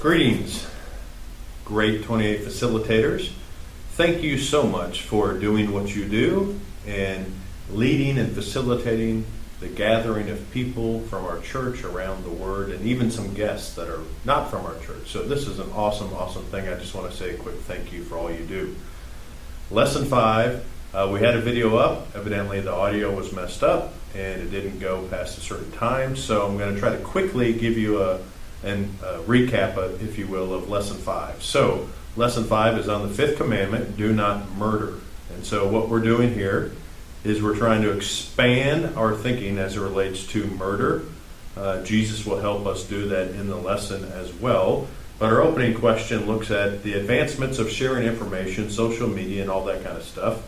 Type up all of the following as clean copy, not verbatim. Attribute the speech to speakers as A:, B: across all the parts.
A: Greetings, Great28 facilitators. Thank you so much for doing what you do and leading and facilitating the gathering of people from our church around the Word, and even some guests that are not from our church. So this is an awesome thing. I just want to say a quick thank you for all you do. Lesson 5, we had a video up. Evidently the audio was messed up and it didn't go past a certain time. So I'm going to try to quickly give you a recap, if you will, of Lesson 5. So Lesson 5 is on the 5th commandment, do not murder. And so what we're doing here is we're trying to expand our thinking as it relates to murder. Jesus will help us do that in the lesson as well. But our opening question looks at the advancements of sharing information, social media, and all that kind of stuff.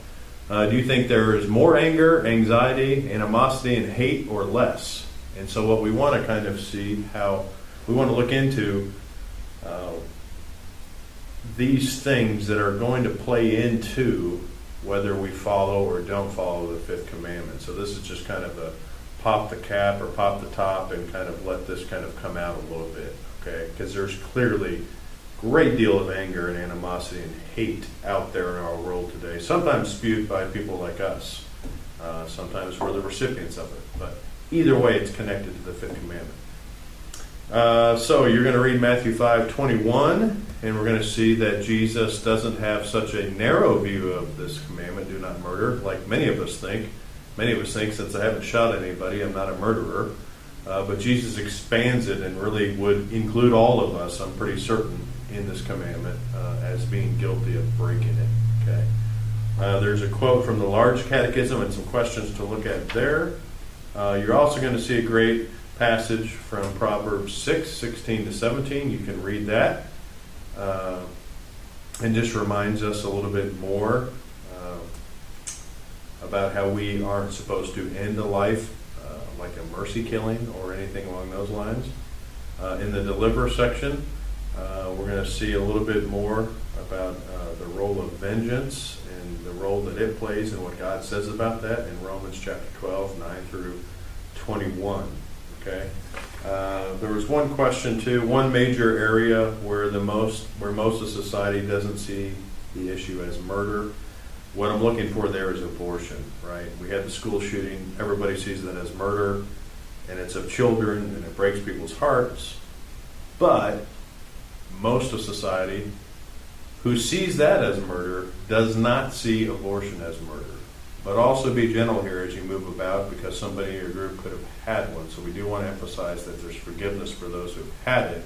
A: Do you think there is more anger, anxiety, animosity, and hate, or less? And so what we want to kind of see how we want to look into these things that are going to play into whether we follow or don't follow the 5th commandment. So this is just kind of a pop the cap or pop the top and kind of let this kind of come out a little bit, okay? Because there's clearly a great deal of anger and animosity and hate out there in our world today, sometimes spewed by people like us. Sometimes we're the recipients of it. But either way, it's connected to the 5th commandment. So you're going to read Matthew 5:21, and we're going to see that Jesus doesn't have such a narrow view of this commandment, do not murder, like many of us think. Many of us think, since I haven't shot anybody, I'm not a murderer. But Jesus expands it and really would include all of us, I'm pretty certain, in this commandment as being guilty of breaking it. Okay. There's a quote from the Large Catechism and some questions to look at there. You're also going to see a great passage from Proverbs 6:16-17. You can read that. And just reminds us a little bit more about how we aren't supposed to end a life like a mercy killing or anything along those lines. In the Deliver section, we're going to see a little bit more about the role of vengeance and the role that it plays and what God says about that in Romans chapter 12, 9-21. Okay. There was one question too, one major area where most of society doesn't see the issue as murder. What I'm looking for there is abortion, right? We had the school shooting. Everybody sees that as murder, and it's of children, and it breaks people's hearts. But most of society who sees that as murder does not see abortion as murder. But also be gentle here as you move about, because somebody in your group could have had one. So we do want to emphasize that there's forgiveness for those who've had it.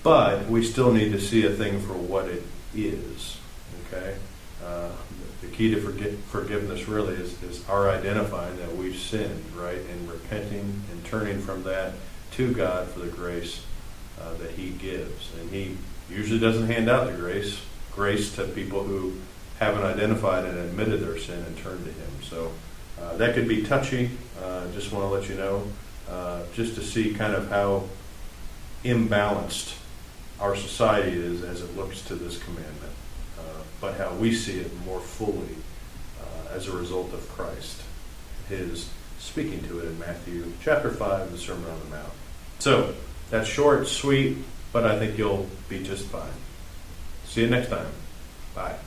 A: But we still need to see a thing for what it is. Okay? The key to forgiveness really is our identifying that we've sinned, right? And repenting and turning from that to God for the grace that He gives. And He usually doesn't hand out the grace to people who haven't identified and admitted their sin and turned to Him. So that could be touchy. Just want to let you know, just to see kind of how imbalanced our society is as it looks to this commandment, but how we see it more fully as a result of Christ, His speaking to it in Matthew chapter 5, the Sermon on the Mount. So that's short, sweet, but I think you'll be just fine. See you next time. Bye.